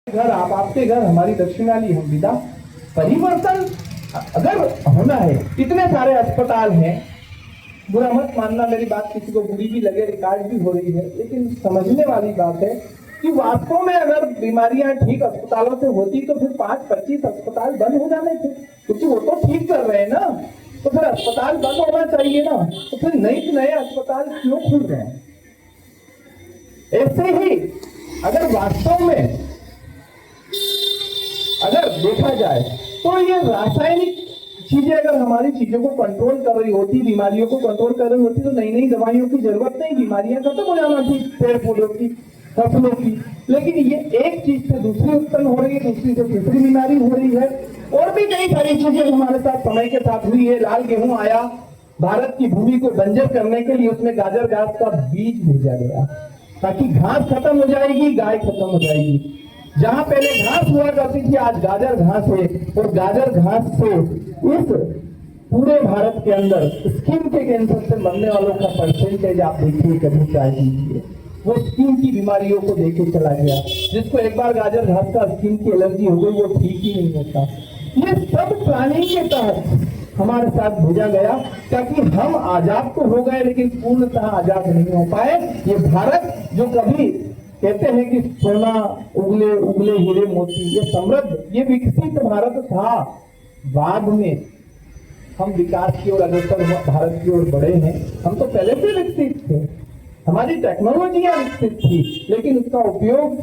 घर आप, आपके घर हमारी दक्षिणाली हम विदा। परिवर्तन अगर होना है, इतने सारे अस्पताल हैं, बुरा मत मानना मेरी बात, किसी को बुरी भी लगे, रिकॉर्ड भी हो रही है, लेकिन समझने वाली बात है कि वास्तव में अगर बीमारियां ठीक अस्पतालों से होती तो फिर 5-25 अस्पताल बंद हो जाने थे, क्योंकि वो तो ठीक कर रहे हैं ना, तो फिर अस्पताल बंद होना चाहिए ना, तो फिर नए अस्पताल क्यों खुल रहे हैं? ऐसे ही अगर वास्तव में अगर देखा जाए तो ये रासायनिक चीजें अगर हमारी चीजों को कंट्रोल कर रही होती, बीमारियों को कंट्रोल कर रही होती, तो नई नई दवाइयों की जरूरत नहीं, बीमारियां खत्म हो जाना थी पेड़ पौधों की, फसलों की। लेकिन ये एक चीज से दूसरी उत्पन्न हो रही है, दूसरी से तीसरी बीमारी हो रही है, और भी कई सारी चीजें हमारे साथ समय के साथ हुई है। लाल गेहूं आया, भारत की भूमि को बंजर करने के लिए उसमें गाजर घास का बीज भेजा गया, ताकि घास खत्म हो जाएगी, गाय खत्म हो जाएगी। जहां पहले घास हुआ करती थी, आज गाजर घास है, और गाजर घास से इस पूरे भारत के अंदर स्किन के कैंसर से मरने वालों का परसेंटेज आप देखिए, कभी ट्राई कीजिए, वो स्किन की बीमारियों को देखे चला गया। जिसको एक बार गाजर घास का स्किन की एलर्जी हो गई, वो ठीक ही नहीं होता। ये सब प्लानिंग के तहत हमारे साथ भेजा गया, ताकि हम आजाद तो हो गए लेकिन पूर्णतः आजाद नहीं हो पाए। ये भारत जो कभी कहते हैं कि सोना उगले उगले हीरे मोती, ये समृद्ध, ये विकसित भारत था, बाद में हम विकास की ओर अग्रसर भारत की ओर बढ़े हैं। हम तो पहले से विकसित थे, हमारी टेक्नोलॉजियां विकसित थी, लेकिन उसका उपयोग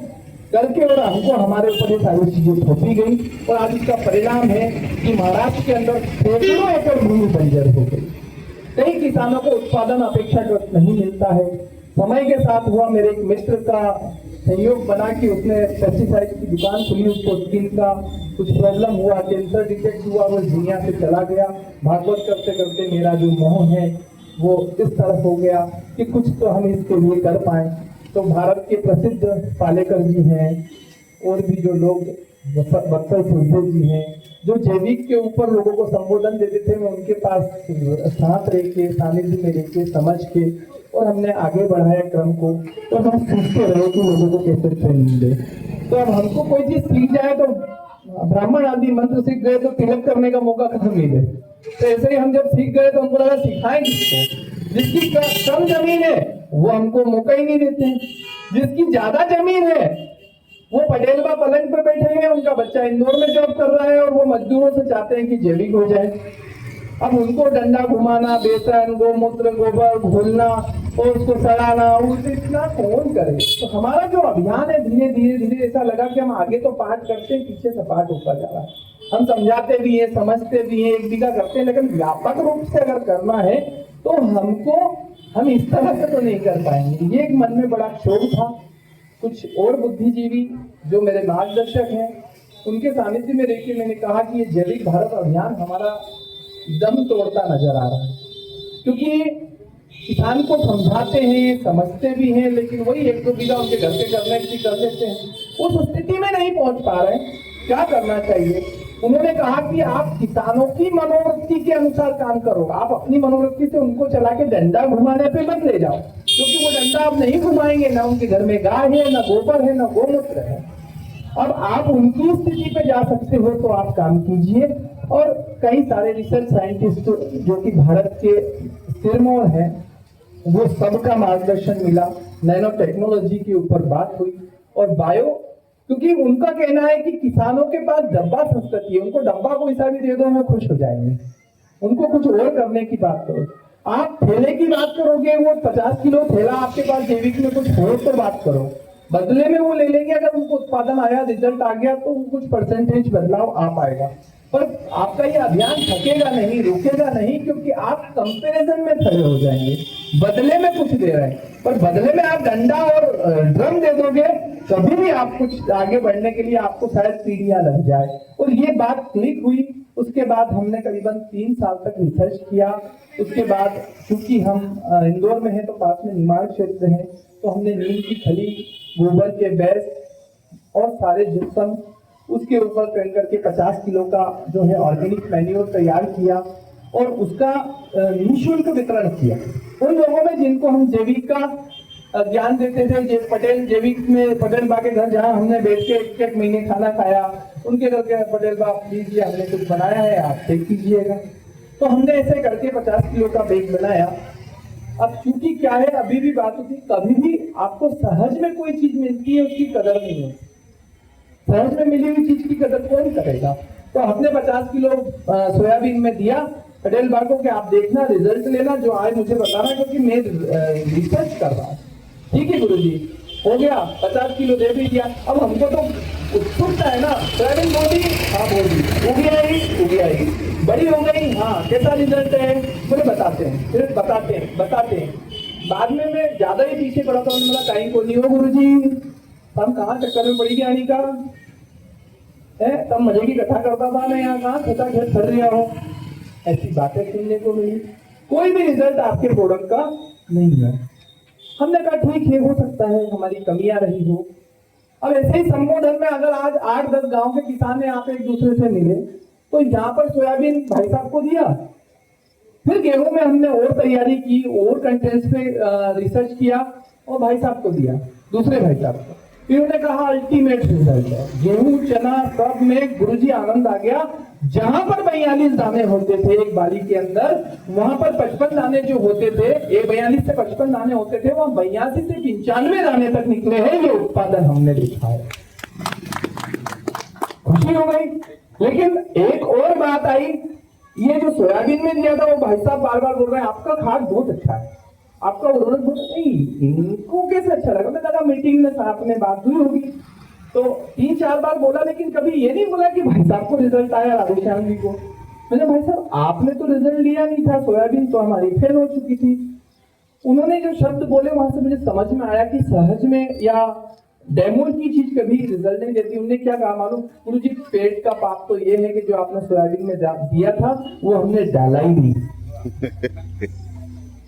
करके और हमको हमारे ऊपर ये सारी चीजें थोपी गई, और आज इसका परिणाम है कि महाराष्ट्र के अंदर सैकड़ों एकड़ भूमि बंजर हो गई। कई किसानों को उत्पादन अपेक्षाकृत नहीं मिलता है। समय के साथ हुआ, मेरे एक मित्र का सहयोग बना कि उसने पेस्टिसाइड की दुकान खुली, उसको स्किन का कुछ प्रॉब्लम हुआ, कैंसर डिटेक्ट हुआ, वो दुनिया से चला गया। भागवत करते करते मेरा जो मोह है वो इस तरह हो गया कि कुछ तो हम इसके लिए कर पाए। तो भारत के प्रसिद्ध पालेकर जी हैं, और भी जो लोग, बक्सर सुरदेव जी हैं, जो जैविक के ऊपर लोगों को संबोधन देते थे, मैं उनके पास साथ रह के, सानिध्य में रह के, समझ के, और हमने आगे बढ़ाया क्रम को। तो हम सीखते रहे कि लोगों को कैसे ट्रेनिंग दे। तो अब हमको कोई चीज सीख जाए, तो ब्राह्मण आदि मंत्र सीख गए तो तिलक करने का मौका कहाँ मिले। तो ऐसे ही हम जब सीख गए तो हमको लगा सिखाएं किसको, जिसकी कम जमीन है वो हमको मौका ही नहीं देते हैं, जिसकी ज्यादा जमीन है वो पटेल बा पलंग पर बैठे हैं, उनका बच्चा इंदौर में जॉब कर रहा है, और वो मजदूरों से चाहते हैं कि जैविक हो जाए। अब उनको डंडा घुमाना, बेसन, गोमूत्र, गोबर घोलना और उसको सड़ाना, उसे इतना कौन करे। तो हमारा जो अभियान है, धीरे धीरे धीरे ऐसा लगा कि हम आगे तो पाठ करते हैं, पीछे सपाट होता जा रहा है। हम समझाते भी हैं, समझते भी हैं, एक दिखा करते हैं, लेकिन व्यापक रूप से अगर करना है तो हम इस तरह से तो नहीं कर पाएंगे। ये एक मन में बड़ा क्षोभ था। कुछ और बुद्धिजीवी जो मेरे मार्गदर्शक हैं, उनके सानिध्य में रह के मैंने कहा कि ये जैविक भारत अभियान हमारा दम तोड़ता नजर आ रहा है, क्योंकि किसान को समझाते हैं, समझते भी हैं, लेकिन वही 1-2 बीघा उनके घर के करने की कर देते हैं, उस स्थिति में नहीं पहुंच पा रहे। क्या करना चाहिए? उन्होंने कहा कि आप किसानों की मनोवृत्ति के अनुसार काम करो, आप अपनी मनोवृत्ति से उनको चला के डंडा घुमाने पे मत ले जाओ, क्योंकि वो डंडा आप नहीं घुमाएंगे, ना उनके घर में गाय है, ना गोबर है, ना गोमूत्र है। अब आप उनकी स्थिति पे जा सकते हो तो आप काम कीजिए। और कई सारे रिसर्च साइंटिस्ट जो कि भारत के सिरमौर हैं, वो सबका मार्गदर्शन मिला, नैनो टेक्नोलॉजी के ऊपर बात हुई, और बायो, क्योंकि उनका कहना है कि किसानों के पास डब्बा संस्कृति है, उनको डब्बा कोई सा भी दे दो वो खुश हो जाएंगे, उनको कुछ और करने की बात करो। आप ठेले की बात करोगे, वो 50 किलो ठेला आपके पास जैविक में कुछ हो तो बात करो, बदले में वो ले लेंगे। अगर उनको उत्पादन आया, रिजल्ट आ गया, तो कुछ परसेंटेज बदलाव आ पाएगा, पर आपका ये अभियान थकेगा नहीं, रुकेगा नहीं, क्योंकि आप कंपैरिजन में खड़े हो जाएंगे। बदले में कुछ दे रहे हैं, पर बदले में आप डंडा और ड्रम दे दोगे, कभी भी आप कुछ आगे बढ़ने के लिए आपको शायद पीढ़ियां लग जाए। और ये बात क्लिक हुई। उसके बाद हमने करीबन 3 साल तक रिसर्च किया। उसके बाद चूंकि हम इंदौर में हैं तो पास में निमाड़ क्षेत्र है, तो हमने नीम की खली, गोबर के बैस और सारे जिप्सम, उसके ऊपर ट्रेन करके 50 किलो का जो है ऑर्गेनिक मैन्योर तैयार किया, और उसका निःशुल्क वितरण किया उन लोगों में जिनको हम जैविक का ज्ञान देते थे। पटेल जैविक में पटेल बा के घर जहाँ हमने बैठ के एक महीने खाना खाया, उनके घर के पटेल बा लीजिए हमने कुछ बनाया है, आप देख लीजिएगा। तो हमने ऐसे करके 50 किलो का बैग बनाया। अब चूंकि क्या है, अभी भी बात होती, कभी भी आपको सहज में कोई चीज मिलती है उसकी कदर नहीं होती। सहज में मिली हुई चीज की कदर कौन करेगा। तो हमने 50 किलो सोयाबीन में दिया पटेल बा को कि आप देखना, रिजल्ट लेना, जो आए मुझे बताना, क्योंकि मैं रिसर्च कर रहा हूँ। ठीक है गुरुजी, हो गया, 50 किलो दे भी दिया। अब हमको तो उत्सुकता है ना, सोयाबीन बोली, हाँ बोली, उगी आई, उगी आई, बड़ी हो गई, हाँ, कैसा रिजल्ट है, मुझे बताते हैं, फिर बताते हैं। बाद में मैं ज्यादा ही पीछे पड़ा था, उन्होंने बोला कहीं को नहीं हो गुरुजी, हम कहाँ चक्कर में पड़ी गया आनी का है, तब मजे की कथा करता था, मैं यहाँ कहाँ खेता खेत कर रहा हूँ। ऐसी बातें सुनने को मिली। कोई भी रिजल्ट आपके प्रोडक्ट का नहीं है। हमने कहा ठीक है, हो सकता है हमारी कमियां रही हो। अब ऐसे ही संबोधन में अगर आज 8-10 गांव के किसान ने आप एक दूसरे से मिले, तो यहाँ पर सोयाबीन भाई साहब को दिया, फिर गेहूं में हमने और तैयारी की, और कंटेंट्स पे रिसर्च किया और भाई साहब को दिया, दूसरे भाई साहब को। फिर उन्होंने कहा अल्टीमेट रिजल्ट है। गेहूं चना सब में गुरुजी आनंद आ गया। जहां पर 42 दाने होते थे एक बारी के अंदर, वहां पर 55 दाने जो होते थे, 42 से 55 दाने होते थे, वहां 82 से 95 दाने तक निकले हैं। ये उत्पादन हमने देखा है, खुशी हो गई। लेकिन एक और बात आई, ये जो सोयाबीन में दिया था, वो भाई साहब बार बार बोल रहे हैं आपका खाद बहुत अच्छा है, आपका उर्वरक बहुत, नहीं इनको कैसे अच्छा लगा। मैं लगा मीटिंग में साहब ने बात हुई होगी, तो 3-4 बार बोला, लेकिन कभी ये नहीं बोला कि भाई साहब को रिजल्ट आया, राधेश्याम जी को। मैंने भाई साहब आपने तो रिजल्ट लिया नहीं था, सोयाबीन तो हमारी फेल हो चुकी थी। उन्होंने जो शब्द बोले वहां से मुझे समझ में आया कि सहज में या डेमो की चीज कभी रिजल्ट नहीं देती। उन्होंने क्या कहा मालूम, गुरुजी पेट का पाप तो ये है कि जो आपने सोयाबीन में दिया था वो हमने डाला ही नहीं,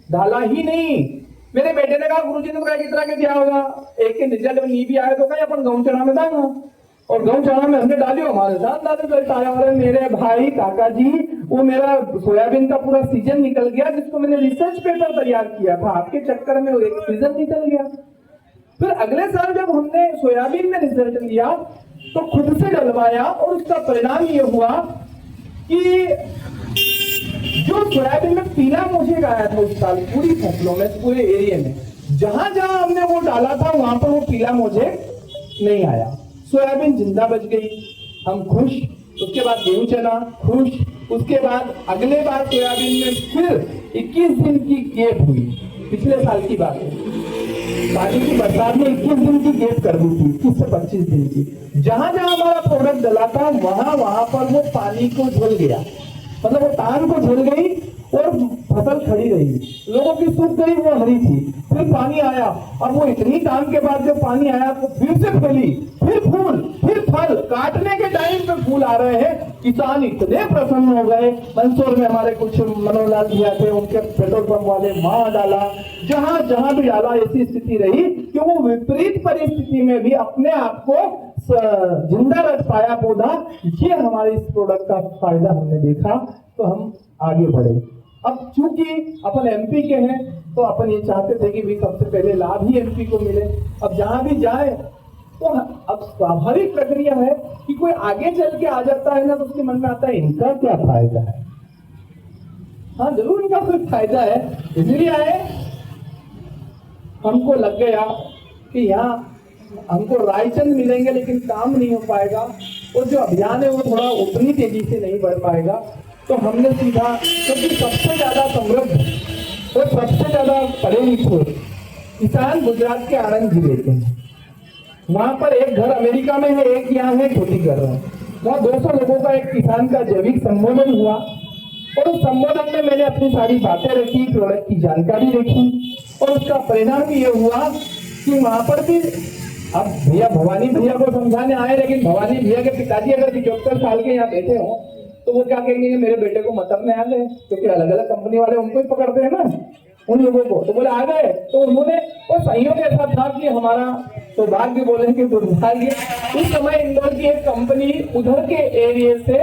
डाला ही नहीं। मेरे बेटे ने कहा गुरुजी ने किस तरह के दिया होगा, एक के रिजल्ट में नहीं भी आया तो कहीं अपन गौ चढ़ा में दांगा, और गौ चढ़ा में हमने डालियो, हमारे साथ दादे मेरे भाई काका जी, वो मेरा सोयाबीन का पूरा सीजन निकल गया, जिसको मैंने रिसर्च पेपर तैयार किया था, आपके चक्कर में वो एक सीजन निकल गया। फिर अगले साल जब हमने सोयाबीन में रिजल्ट लिया तो खुद से डलवाया, और उसका परिणाम ये हुआ कि जो सोयाबीन में पीला मोजेक आया था उस साल पूरी फसलों में, पूरे एरिया में, जहां जहां हमने वो डाला था वहां पर वो पीला मोजेक नहीं आया। सोयाबीन जिंदा बच गई, हम खुश। उसके बाद गेहूं चना खुश। उसके बाद अगले बार सोयाबीन में फिर 21 दिन की गैप हुई, पिछले साल की बात है, पानी की बरसात में 21 दिन की गैप कर दी थी, 21 से 25 दिन की। जहां जहां हमारा प्रोडक्ट डला था वहां पर वो पानी को झेल गया, मतलब वो तान को झेल गई और फसल खड़ी रही, लोगों की सूख गई, वो हरी थी। फिर पानी आया, अब वो इतनी तान के बाद जब पानी आया तो फिर से फैली, फिर फूल, फिर फल, काटने के टाइम पे फूल आ रहे हैं। किसान इतने प्रसन्न हो गए। मंदसौर में हमारे कुछ मनोहरलाल भैया थे, उनके पेट्रोल पंप वाले वहां डाला, जहां जहां भी डाला ऐसी स्थिति रही कि वो विपरीत परिस्थिति में भी अपने आप को जिंदा रख पाया पौधा। ये हमारे इस प्रोडक्ट का फायदा हमने देखा, तो हम आगे बढ़े। अब चूंकि अपन एमपी के हैं तो अपन ये चाहते थे कि भी सबसे पहले लाभ ही एमपी को मिले। अब जहां भी जाए तो अब स्वाभाविक प्रक्रिया है कि कोई आगे चल के आ जाता है ना, तो उसके मन में आता है इनका क्या फायदा है। हाँ जरूर इनका कोई फायदा है, इसलिए आए। हमको लग गया कि यहाँ हमको रायचंद मिलेंगे लेकिन काम नहीं हो पाएगा, और जो अभियान है वो थोड़ा उतनी तेजी से नहीं बढ़ पाएगा। तो हमने सीधा, क्योंकि सबसे ज्यादा समृद्ध और सबसे ज्यादा पढ़े लिखे किसान गुजरात के आनंद जिले के हैं। वहां पर एक घर अमेरिका में है, एक यहाँ है, खेती कर रहे हैं। वहाँ 200 लोगों का एक किसान का जैविक संबोधन हुआ, और उस संबोधन में मैंने अपनी सारी बातें रखी, प्रोडक्ट की जानकारी रखी, और उसका परिणाम ये हुआ कि वहां पर भी, अब भैया भवानी भैया को समझाने आए, लेकिन भवानी भैया के पिताजी अगर 75 साल के यहाँ बैठे हो तो वो क्या कहेंगे, मेरे बेटे को मतलब में आ गए, क्योंकि अलग अलग कंपनी वाले उनको ही पकड़ते हैं ना उन लोगों को। तो बोले आ गए, तो उन्होंने, वो सहयोग ऐसा था कि हमारा सौभाग्य बोले कि दुर्भाग्य, उस समय इंदौर की एक कंपनी उधर के एरिया से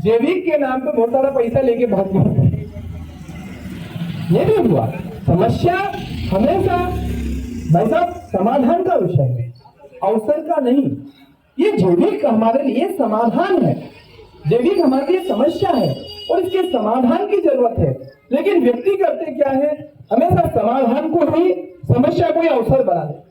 जैविक के नाम पे बहुत सारा पैसा लेके भाग गई। ये भी हुआ, समस्या हमेशा भाई साहब समाधान का विषय है, अवसर का नहीं। ये जैविक हमारे लिए समाधान है, जैविक हमारे लिए समस्या है और इसके समाधान की जरूरत है। लेकिन व्यक्ति करते क्या है, हमेशा समाधान को ही समस्या को ही अवसर बना देते।